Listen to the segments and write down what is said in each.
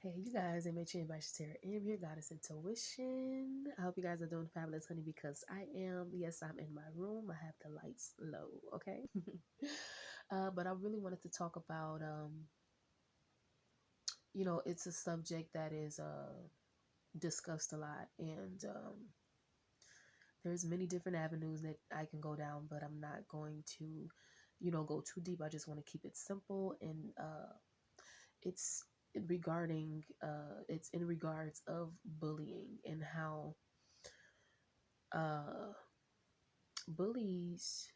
Hey, you guys, MHNbysheterram, your goddess intuition. I hope you guys are doing fabulous, honey, because I am. Yes, I'm in my room. I have the lights low, okay? But I really wanted to talk about, it's a subject that is discussed a lot, and there's many different avenues that I can go down, but I'm not going to, go too deep. I just want to keep it simple, and it's it's in regards of bullying and how uh bullies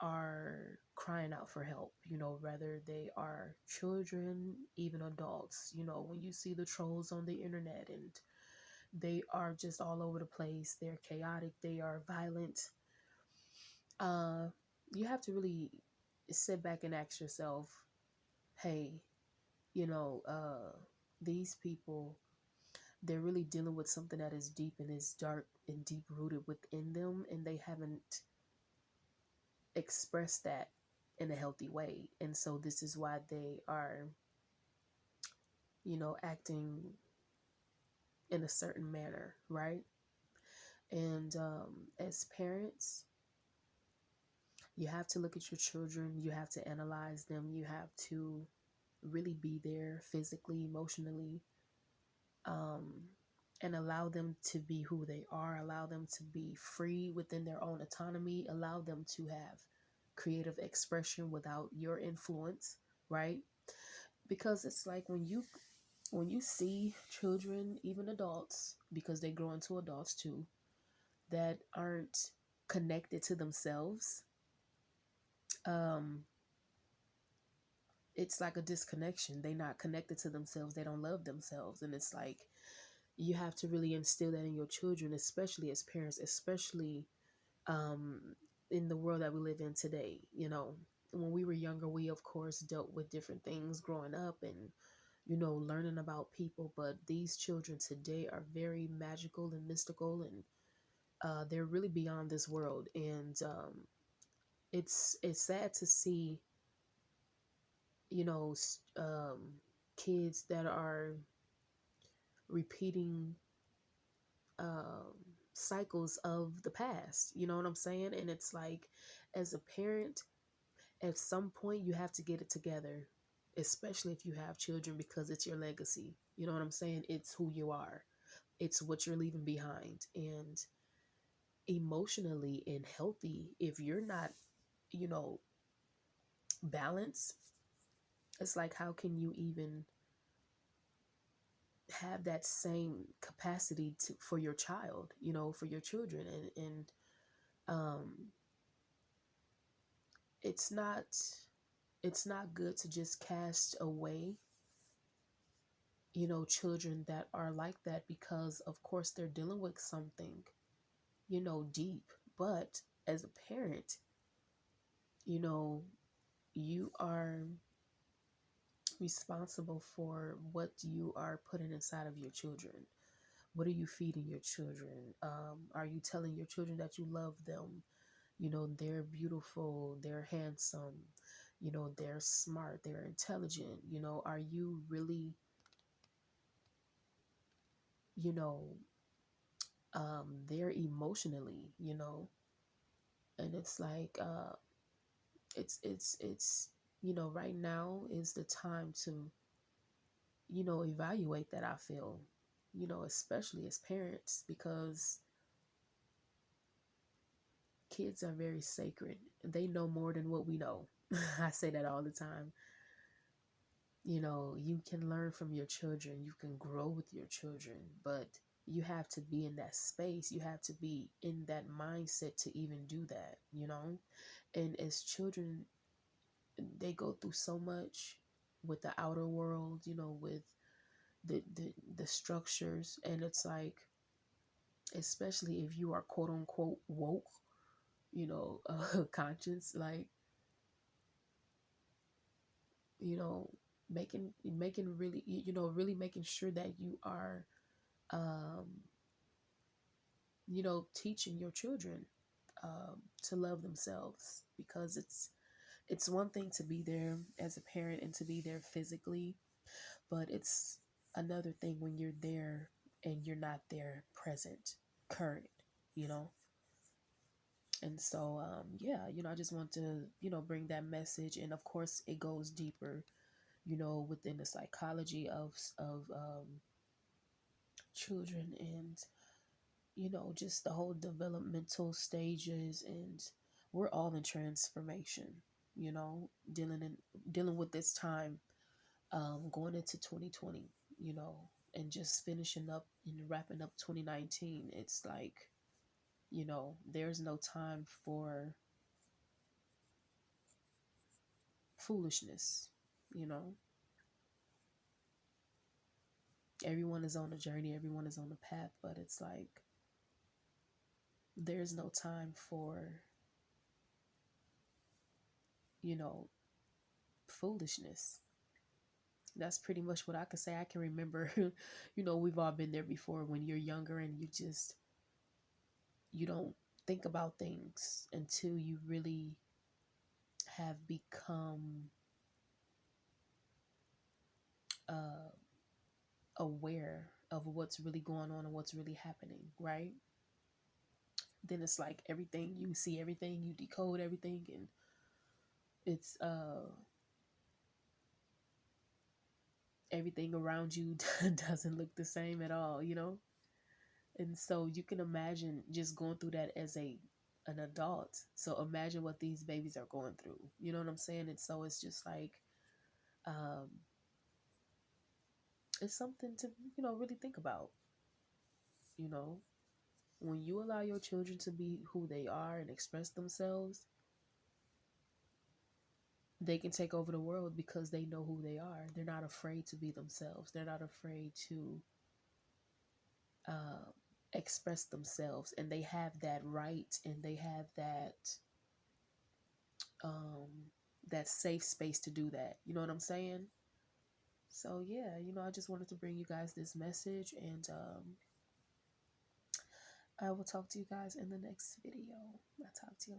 are crying out for help, whether they are children, even adults. When you see the trolls on the internet, and they are just all over the place, they're chaotic, they are violent. uh you have to really sit back and ask yourself, hey, you know uh these people, they're really dealing with something that is deep and is dark and deep rooted within them, and they haven't expressed that in a healthy way. And so this is why they are, acting in a certain manner, right? And as parents, you have to look at your children, you have to analyze them, you have to really be there physically, emotionally, um, and allow them to be who they are, allow them to be free within their own autonomy, allow them to have creative expression without your influence, right? Because it's like when you see children, even adults, because they grow into adults too, that aren't connected to themselves, um, it's like a disconnection. They're not connected to themselves. They don't love themselves. And it's like you have to really instill that in your children, especially as parents, especially um, in the world that we live in today. When we were younger, we of course dealt with different things growing up and learning about people. But these children today are very magical and mystical, and they're really beyond this world. And it's sad to see, you know, s- um, kids that are repeating um, cycles of the past. You know what I'm saying? And it's like, as a parent, at some point you have to get it together, especially if you have children, because it's your legacy. You know what I'm saying? It's who you are. It's what you're leaving behind. And emotionally and healthy, if you're not, you know, balanced, it's like, how can you even have that same capacity for your child, for your children? And um it's not it's not good to just cast away, children that are like that, because of course they're dealing with something, deep. But as a parent, you know you are responsible for what you are putting inside of your children. What are you feeding your children? Are you telling your children that you love them? They're beautiful, they're handsome, they're smart, they're intelligent. Are you really, you know, there emotionally, and it's like, it's, right now is the time to, evaluate that, I feel, especially as parents, because kids are very sacred. They know more than what we know. I say that all the time. You can learn from your children, you can grow with your children, but you have to be in that space. You have to be in that mindset to even do that. And as children, they go through so much with the outer world, with the structures. And it's like, especially if you are quote unquote woke, conscious, like, you know making really, really making sure that you are um teaching your children to love themselves. Because it's one thing to be there as a parent and to be there physically, But it's another thing when you're there and you're not there present, current, you know? And so, yeah, I just want to, bring that message. And of course, it goes deeper, within the psychology of children, and, just the whole developmental stages. And we're all in transformation, dealing with this time, going into 2020, and just finishing up and wrapping up 2019. It's like, there's no time for foolishness, you know. Everyone is on a journey, everyone is on a path, but it's like there's no time for, you know, foolishness. That's pretty much what I could say. I can remember, we've all been there before when you're younger and you don't think about things until you really have become aware of what's really going on and what's really happening, right? Then it's like everything, you see everything, you decode everything, and it's everything around you doesn't look the same at all, And so you can imagine just going through that as an adult. So imagine what these babies are going through. You know what I'm saying? And so it's just like um it's something to, really think about. You know, when you allow your children to be who they are and express themselves, they can take over the world because they know who they are. They're not afraid to be themselves. They're not afraid to uh, express themselves, and they have that right, and they have um, that safe space to do that. You know what I'm saying? So yeah, I just wanted to bring you guys this message, and I will talk to you guys in the next video. I'll talk to you.